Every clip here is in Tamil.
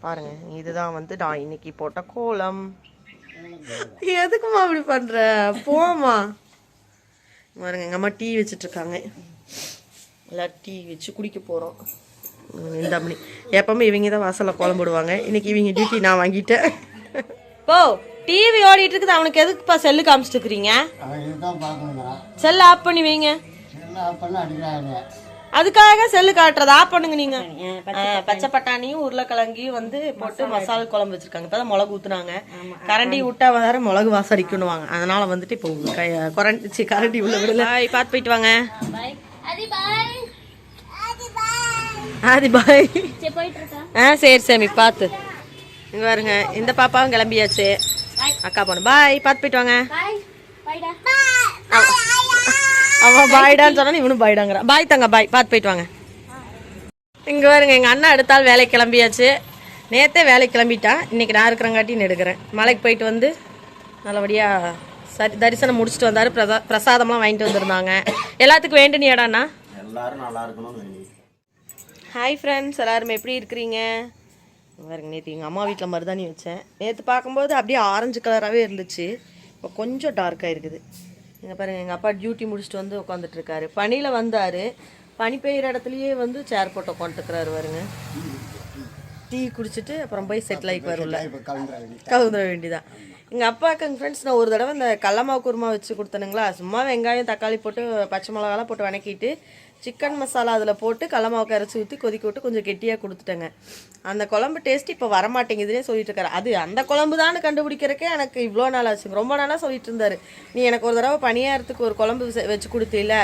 பாருங்க, இதுதான் வந்து நான் இன்னைக்கு போட்ட கோலம். எதுக்குமா அப்படி பண்ற? போமா. பாருங்க, எங்கள் அம்மா டீ வச்சுட்டு இருக்காங்க. எல்லாம் டீ வச்சு குடிக்க போகிறோம். இந்த மணி எப்பவுமே இவங்க தான் வாசலில் கோலம் போடுவாங்க. இன்னைக்கு இவங்க டியூட்டி நான் வாங்கிட்டேன். போ, டிவி ஓடிட்டு இருக்குது. அவனுக்கு எதுக்குப்பா செல்லு காமிச்சிட்டு இருக்கிறீங்க? செல்லு ஆஃப் பண்ணி வைங்க. அதுக்காக செல்லு காட்டுறது ஆஃப் பண்ணுங்க. நீங்க பச்சை பட்டாணியும் உருளைக்கிழங்கையும் வந்து போட்டு மசாலா குழம்பு வச்சிருக்காங்க. இப்பதான் மிளகு ஊத்துனாங்க. கரண்டி விட்டா வேற மிளகு வாசம் அடிக்கணுவாங்க. அதனால வந்துட்டு இப்போ கரண்டி உள்ள விடல. பார்த்து போயிட்டு வாங்க. ஆதி பாய். சரி சாமி பார்த்து. இங்க பாருங்க, இந்த பாப்பாவும் கிளம்பியாச்சு. அக்கா போன பாய். பார்த்து போயிட்டு வாங்க. அவன் பாய்டான்னு சொன்னா இவனும் பாய்டாங்கிறான். பாய் தங்க பாய். பார்த்து போயிட்டு வாங்க. இங்கே பாருங்க, எங்கள் அண்ணா எடுத்தால் வேலைக்கு கிளம்பியாச்சு. நேற்றே வேலைக்கு கிளம்பிட்டான். இன்னைக்கு நான் இருக்கிறங்காட்டின்னு எடுக்கிறேன். மலைக்கு போயிட்டு வந்து நல்லபடியாக தரிசனம் முடிச்சுட்டு வந்தார். பிரசாதம்லாம் வாங்கிட்டு வந்திருந்தாங்க. எல்லாத்துக்கும் வேண்டினி இடம்னா எல்லாரும் நல்லா இருக்கணும். ஹாய் ஃப்ரெண்ட்ஸ், எல்லாரும் எப்படி இருக்கிறீங்க? பாருங்க, நேற்று எங்கள் அம்மா வீட்டில் மருதாணி வச்சேன். நேற்று பார்க்கும்போது அப்படியே ஆரஞ்சு கலராகவே இருந்துச்சு. இப்போ கொஞ்சம் டார்க்காக இருக்குது. இங்கே பாருங்கள், எங்கள் அப்பா டியூட்டி முடிச்சுட்டு வந்து உட்காந்துட்ருக்காரு. பனியில் வந்தார். பனி பெய்கிற இடத்துலையே வந்து சேர் போட்டு உட்காந்துட்டுருக்குறாரு. பாருங்க, டீ குடிச்சிட்டு அப்புறம் போய் செட்டில் ஆகிக்கு வரும்ல, கவுந்துட வேண்டிதான். எங்கள் அப்பாவுக்கு எங்கள் ஃப்ரெண்ட்ஸ் நான் ஒரு தடவை இந்த கடலமாவு குருமா வச்சு கொடுத்தனுங்களா. சும்மா வெங்காயம் தக்காளி போட்டு பச்சை மிளகாலாம் போட்டு வணக்கிட்டு சிக்கன் மசாலா அதில் போட்டு கடலமாவு கரைச்சி ஊற்றி கொதிக்க விட்டு கொஞ்சம் கெட்டியாக கொடுத்துட்டேங்க. அந்த குழம்பு டேஸ்ட் இப்போ வரமாட்டேங்குதுன்னே சொல்லிட்டு இருக்காரு. அது அந்த குழம்பு தான் கண்டுபிடிக்கிறக்கே எனக்கு இவ்வளோ நாள் ஆச்சு. ரொம்ப நாளாக சொல்லிட்டு இருந்தார், நீ எனக்கு ஒரு தடவை பணியாரத்துக்கு ஒரு குழம்பு வச்சு கொடுத்தில,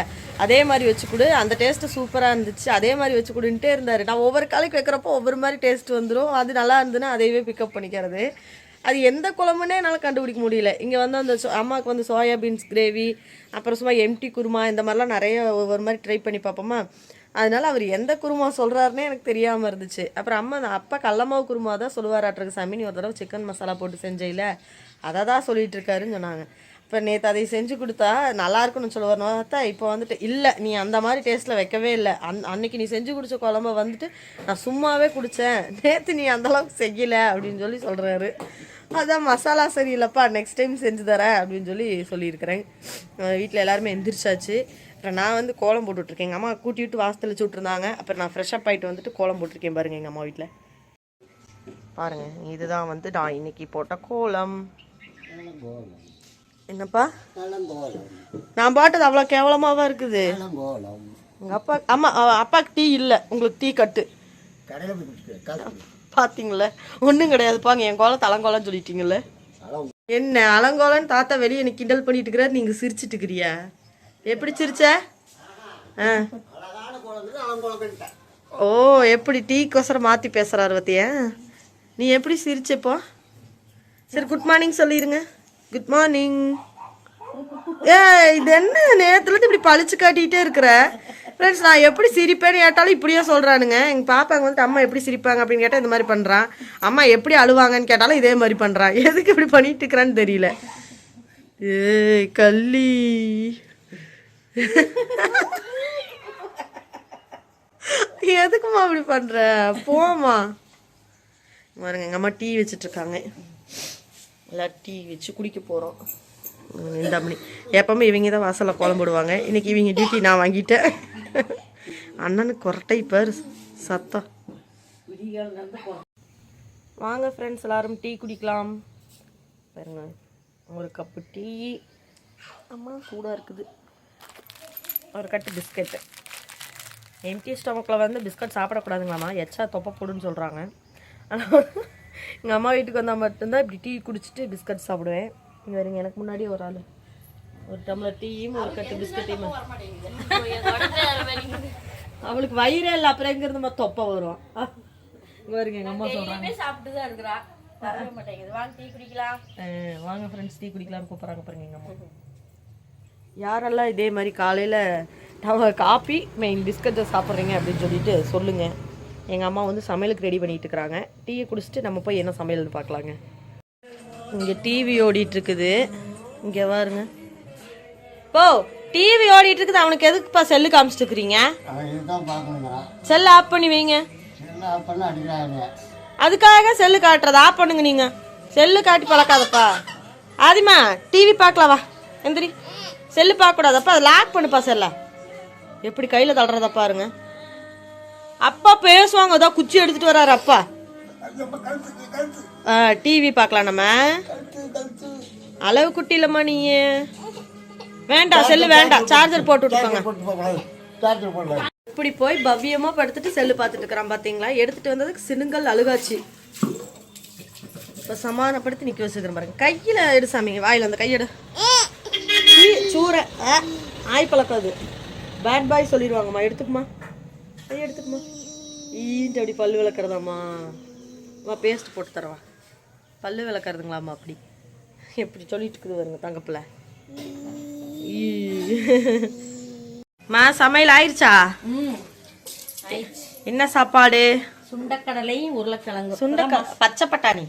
அதே மாதிரி வச்சு கொடு, அந்த டேஸ்ட்டு சூப்பராக இருந்துச்சு, அதே மாதிரி வச்சு கொடுன்ட்டே இருந்தார். நான் ஒவ்வொரு காலைக்கு வைக்கிறப்போ ஒவ்வொரு மாதிரி டேஸ்ட் வந்துடும். அது நல்லா இருந்துன்னா அதையவே பிக்கப் பண்ணிக்கிறது. அது எந்த குழம்புனே என்னால் கண்டுபிடிக்க முடியல. இங்கே வந்து அந்த அம்மாவுக்கு வந்து சோயா பீன்ஸ் கிரேவி, அப்புறம் சும்மா எம்டி குருமா, இந்த மாதிரிலாம் நிறைய ஒவ்வொரு மாதிரி ட்ரை பண்ணி பார்ப்போமா. அதனால அவர் எந்த குருமா சொல்கிறாருன்னே எனக்கு தெரியாமல் இருந்துச்சு. அப்புறம் அப்பா கடலமாவு குருமா தான் சொல்லுவாராட்டுருக்கு சாமி. நீ ஒரு தடவை சிக்கன் மசாலா போட்டு செஞ்சையில் அதை தான் சொல்லிட்டு இருக்காருன்னு சொன்னாங்க. இப்போ நேற்று அதை செஞ்சு கொடுத்தா நல்லா இருக்குன்னு சொல்லுவார். பார்த்தா இப்போ வந்துட்டு இல்லை, நீ அந்த மாதிரி டேஸ்ட்டில் வைக்கவே இல்லை. அன்னைக்கு நீ செஞ்சு குடித்த குழம்ப வந்துட்டு நான் சும்மாவே குடித்தேன், நேற்று நீ அந்தளவுக்கு செய்யலை அப்படின்னு சொல்லி சொல்கிறாரு. அதான் மசாலா சரியில்லைப்பா, நெக்ஸ்ட் டைம் செஞ்சு தரேன் அப்படின்னு சொல்லியிருக்கிறேன். வீட்டில் எல்லாருமே எந்திரிச்சாச்சு. அப்புறம் நான் வந்து கோலம் போட்டுட்ருக்கேன். எங்கள் அம்மா கூட்டி விட்டு வாசல் வச்சு விட்ருந்தாங்க. அப்புறம் நான் ஃப்ரெஷ்ஷப் ஆகிட்டு வந்துட்டு கோலம் போட்டிருக்கேன். பாருங்கள், எங்கள் அம்மா வீட்டில் பாருங்கள், இதுதான் வந்து நான் இன்னைக்கு போட்ட கோலம். என்னப்பா நான் பாட்டது அவ்வளோ கேவலமாவா இருக்குது? எங்கள் அப்பா அப்பாவுக்கு டீ இல்லை, உங்களுக்கு டீ கட்டு பார்த்தீங்களே, ஒன்றும் கிடையாதுப்பாங்க. என் கோலம் தலங்கோலன்னு சொல்லிட்டீங்களே. என்ன அலங்கோலன்னு தாத்தா வெளியே எனக்கு கிண்டல் பண்ணிட்டு இருக்கிறார், நீங்கள் சிரிச்சிட்டு இருக்கிறியா? எப்படி சிரிச்ச? ஓ, எப்படி டீக்கோசரம் மாற்றி பேசுகிறாரு பத்தியா? நீ எப்படி சிரிச்சப்போ? சரி, குட் மார்னிங் சொல்லிடுங்க. Good morning. இது என்ன நேரத்துலேருந்து இப்படி பழிச்சு காட்டிகிட்டே இருக்கிற? ஃப்ரெண்ட்ஸ், நான் எப்படி சிரிப்பேன்னு கேட்டாலும் இப்படியே சொல்கிறானுங்க. எங்கள் பாப்பாங்க வந்துட்டு அம்மா எப்படி சிரிப்பாங்க அப்படின்னு கேட்டால் இந்த மாதிரி பண்ணுறான். அம்மா எப்படி அழுவாங்கன்னு கேட்டாலும் இதே மாதிரி பண்ணுறான். எதுக்கு இப்படி பண்ணிட்டு இருக்கிறான்னு தெரியல. கள்ளி எதுக்குமா அப்படி பண்ணுற? போமா. பாருங்க, எங்கள் அம்மா டீ வச்சுட்ருக்காங்க. எல்லாம் டீ வச்சு குடிக்க போகிறோம். இந்த மணி எப்பவுமே இவங்க தான் வாசலில் கோலம் போடுவாங்க. இன்னைக்கு இவங்க டியூட்டி நான் வாங்கிட்டேன். அண்ணனுக்கு கொரட்டை பாரு சத்தம். வாங்க ஃப்ரெண்ட்ஸ், எல்லாரும் டீ குடிக்கலாம். பாருங்க, ஒரு கப்பு டீ. அம்மா சூடாக இருக்குது. ஒரு கட்டு பிஸ்கட்டு. எம்டி ஸ்டொமக்கில் வந்து பிஸ்கட் சாப்பிடக்கூடாதுங்களாம்மா, எச்சா தொப்பை போடுன்னு சொல்கிறாங்க. ஆனால் எங்கள் அம்மா வீட்டுக்கு வந்தால் மட்டும்தான் இப்படி டீ குடிச்சிட்டு பிஸ்கட் சாப்பிடுவேன். இங்கே வருங்க, எனக்கு முன்னாடி ஒரு ஆள் ஒரு டம்ளர் டீயும் ஒரு கட்டு பிஸ்கட்டையும். அவளுக்கு வயிறே இல்லை, அப்புறம் எங்கேருந்து தொப்பை வரும். இங்கே வருங்க, எங்கள் அம்மா சொல்கிறாங்க சாப்பிட்டு தான் இருக்கிறா, வாங்க டீ குடிக்கலாம். வாங்க ஃப்ரெண்ட்ஸ், டீ குடிக்கலாம்னு கூப்பிட்றாங்க பாருங்க எங்கள் அம்மா. யாரெல்லாம் இதே மாதிரி காலையில் காஃபி மெயின் பிஸ்கட்டை சாப்பிட்றீங்க அப்படின்னு சொல்லிட்டு சொல்லுங்கள். எங்கள் அம்மா வந்து சமையலுக்கு ரெடி பண்ணிட்டு இருக்கிறாங்க. டீயை குடிச்சிட்டு நம்ம போய் என்ன சமையல்னு பார்க்கலாங்க. இங்கே டிவி ஓடிட்டுருக்குது. இங்கே பாருங்க, போ, டிவி ஓடிட்டு இருக்குது. அவனுக்கு எதுக்குப்பா செல்லு காமிச்சிட்டு இருக்கிறீங்க? செல்லு ஆஃப் பண்ணி வைங்க. அதுக்காக செல்லு காட்டுறது ஆஃப் பண்ணுங்க நீங்கள். செல்லு காட்டி பழக்காதப்பா. ஆதிமா டிவி பார்க்கலாம் வா. எந்திரி. செல்லு பார்க்கக்கூடாதப்பா. அதை லாக் பண்ணுப்பா செல்ல. எப்படி கையில் தள்ளுறத பாருங்க. அப்பா பேசுவாங்க. அதான் குச்சி எடுத்துட்டு வர்றாரு அப்பா. டிவி பார்க்கலாம் நம்ம. அளவு குட்டி இல்லம்மா நீ. வேண்டாம் செல்லு வேண்டாம். சார்ஜர் போட்டு விட்டுக்கோங்க. இப்படி போய் பவ்யமா படுத்துட்டு செல்லு பார்த்துட்டு இருக்கிறான் பாத்தீங்களா. எடுத்துட்டு வந்ததுக்கு சினுங்கல் அழுகாச்சு. இப்ப சமாதானப்படுத்தி நிக்க வச்சுக்கிறேன் பாருங்க. கையில எடு சாமி. வாயில அந்த கையெடு. சூற ஆய் பழக்காது. Bad boy சொல்லிடுவாங்கம்மா. எடுத்துக்குமா கையை எடுத்துக்குமா. ஈன்ட்டு அப்படி பல்லு விளக்குறதாம்மா. வா பேஸ்ட் போட்டு தரவா. பல்லு விளக்குறதுங்களாம்மா. அப்படி எப்படி சொல்லிட்டு இருக்குது வருங்க தங்கப்பில். மா சமையல் ஆயிடுச்சா? என்ன சாப்பாடு? சுண்டக்கடலையும் உருளைக்கிழங்கு. பச்சை பட்டாணி.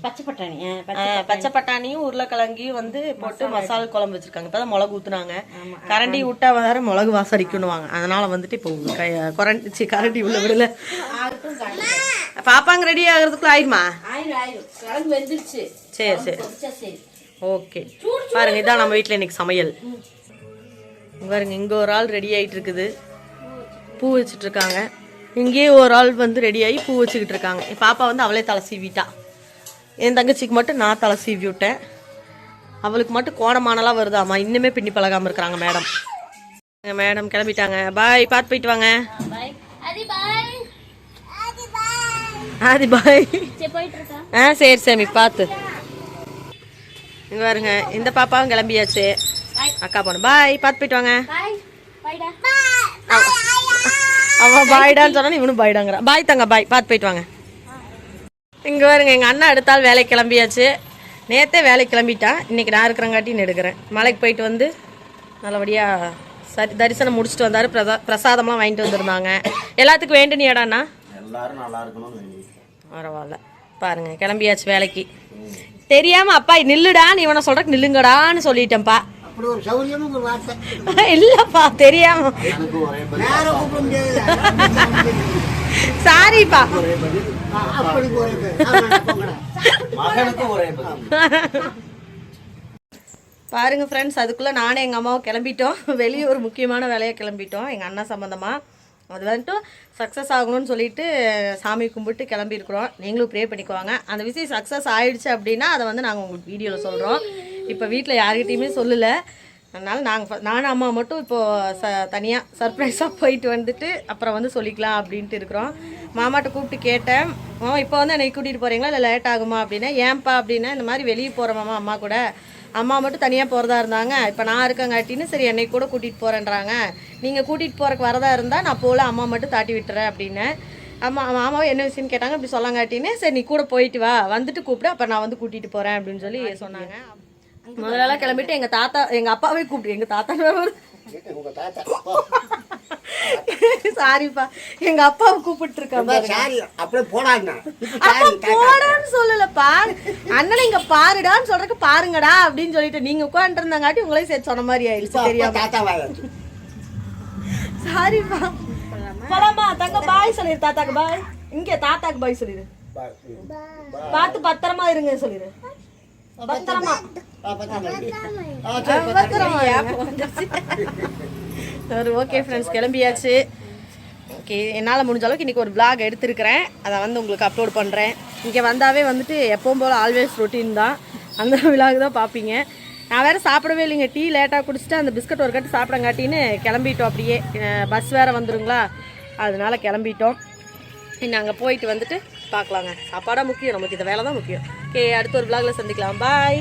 பச்சை பட்டாணியும் உருளைக்கிழங்கையும் வந்து போட்டு மசாலா குழம்பு வச்சிருக்காங்க. இப்பதான் மிளகு ஊத்துனாங்க. கரண்டி விட்டா வேற மிளகு வாசடிக்கணுவாங்க. அதனால வந்துட்டு இப்போ கரண்டி உள்ள விடல. பாப்பாங்க ரெடி ஆகுறதுக்குள்ள ஆயிருமா? சரி சரி ஓகே. பாருங்க இதான் நம்ம வீட்டுல இன்னைக்கு சமையல். பாருங்க இங்க ஒரு ஆள் ரெடி ஆயிட்டு இருக்குது. பூ வச்சுட்டு இருக்காங்க. இங்கேயே ஒரு ஆள் வந்து ரெடி ஆகி பூ வச்சுக்கிட்டு இருக்காங்க. என் பாப்பா வந்து அவளே தலை சீவிட்டா. என் தங்கச்சிக்கு மட்டும் நான் தலை சீவி விட்டேன். அவளுக்கு மட்டும் கோணமானலாம் வருதாம்மா. இன்னுமே பின்னி பழகாம இருக்கிறாங்க மேடம். மேடம் கிளம்பிட்டாங்க. பாய். பார்த்து போயிட்டு வாங்க. ஆதி பாய். சரி சாமி பார்த்து. இங்க பாருங்க இந்த பாப்பாவும் கிளம்பியாச்சு. அக்கா போன. பாய். பார்த்து போயிட்டு வாங்க. அவன் பாய்டான்னு சொன்னா இவனும் பாய்டாங்கிறான். பாய் தங்க பாய். பார்த்து போயிட்டு வாங்க. இங்கே பாருங்க எங்கள் அண்ணா அடுத்தால் வேலைக்கு கிளம்பியாச்சு. நேற்றே வேலைக்கு கிளம்பிட்டான். இன்றைக்கி நான் இருக்கிறங்காட்டின்னு எடுக்கிறேன். மலைக்கு போயிட்டு வந்து நல்லபடியாக தரிசனம் முடிச்சுட்டு வந்தார். பிரசாதம்லாம் வாங்கிட்டு வந்திருந்தாங்க. எல்லாத்துக்கும் வேண்டுனியாடாண்ணா? எல்லாரும் நல்லா இருக்கணும். பரவாயில்ல. பாருங்க கிளம்பியாச்சு வேலைக்கு. தெரியாமல் அப்பா நில்லுடான்னு இவனை சொல்கிறக்கு நில்லுங்கடான்னு சொல்லிட்டேன்ப்பா. இல்லப்பா தெரியாம. சாரிப்பா. பாருங்க ஃப்ரெண்ட்ஸ், அதுக்குள்ள நானே எங்க அம்மாவும் கிளம்பிட்டோம். வெளியே ஒரு முக்கியமான வேலையை கிளம்பிட்டோம் எங்க அண்ணா சம்பந்தமா. அது வந்துட்டு சக்ஸஸ் ஆகணும்னு சொல்லிட்டு சாமி கும்பிட்டு கிளம்பியிருக்கிறோம். நீங்களும் ப்ரே பண்ணிக்குவாங்க. அந்த விஷயம் சக்ஸஸ் ஆயிடுச்சு அப்படின்னா அதை வந்து நாங்கள் உங்களுக்கு வீடியோவில் சொல்கிறோம். இப்போ வீட்டில் யார்கிட்டையுமே சொல்லலை. அதனால் நானும் அம்மா மட்டும் இப்போது தனியாக சர்ப்ரைஸாக போயிட்டு வந்துட்டு அப்புறம் வந்து சொல்லிக்கலாம் அப்படின்ட்டு இருக்கிறோம். மாமாட்ட கூப்பிட்டு கேட்டேன். இப்போ வந்து என்னை கூட்டிகிட்டு போகிறீங்களா இல்லை லேட் ஆகுமா அப்படின்னா. ஏன்பா அப்படின்னா இந்த மாதிரி வெளியே போகிற மாமா அம்மா கூட. அம்மா மட்டும் தனியாக போகிறதா இருந்தாங்க. இப்போ நான் இருக்கங்காட்டின்னு சரி என்னை கூட கூட்டிகிட்டு போகிறேன்றாங்க. நீங்கள் கூட்டிகிட்டு போகிறக்கு வரதா இருந்தால் நான் போகல, அம்மா மட்டும் தாட்டி விட்டுறேன் அப்படின்னு. மாமாவை என்ன விஷயம்னு கேட்டாங்க. இப்படி சொல்லங்காட்டின்னு சரி நீ கூட போயிட்டு வா, வந்துட்டு கூப்பிட்டு அப்போ நான் வந்து கூட்டிகிட்டு போகிறேன் அப்படின்னு சொல்லி சொன்னாங்க. முதலெல்லாம் கிளம்பிட்டு எங்கள் அப்பாவே கூப்பிட்டு எங்கள் தாத்தா சாரிப்பா எங்க அப்பாவை கூப்பிட்டு இருக்காங்க. சொல்லலப்பா அண்ணன் இங்க பாருடான்னு சொல்றதுக்கு பாருங்கடா அப்படின்னு சொல்லிட்டு நீங்க உட்காந்துட்டு இருந்தாங்காட்டி உங்களே சேர்த்து சொன்ன மாதிரி ஆயிடுச்சு. தெரியாம சாரிப்பா. போலாமா தங்க? பாய் சொல்லிடு தாத்தாக்கு. பாய். இங்க தாத்தாக்கு பாய் சொல்லிடு. பார்த்து பத்திரமா இருங்க சொல்லிடு. பத்திரமா. ஓகே ஃப்ரெண்ட்ஸ் கிளம்பியாச்சு. ஓகே என்னால் முடிஞ்ச அளவுக்கு இன்றைக்கி ஒரு vlog எடுத்துருக்கிறேன். அதை வந்து உங்களுக்கு அப்லோட் பண்ணுறேன். இங்கே வந்தாவே வந்துட்டு எப்பவும் போல் ஆல்வேஸ் ரொட்டீன் தான். அந்த vlog தான் பார்ப்பீங்க. நான் வேறு சாப்பிடவே இல்லைங்க. டீ லேட்டாக குடிச்சிட்டு அந்த பிஸ்கட் ஒரு கட்டு சாப்பிடங்காட்டின்னு கிளம்பிட்டோம். அப்படியே பஸ் வேறு வந்துடுங்களா, அதனால கிளம்பிட்டோம். நாங்கள் போயிட்டு வந்துட்டு பார்க்கலாங்க. சாப்பாடாக முக்கியம் நமக்கு, இந்த வேலை தான் முக்கியம். ஓகே அடுத்த ஒரு vlogல சந்திக்கலாம். பாய்.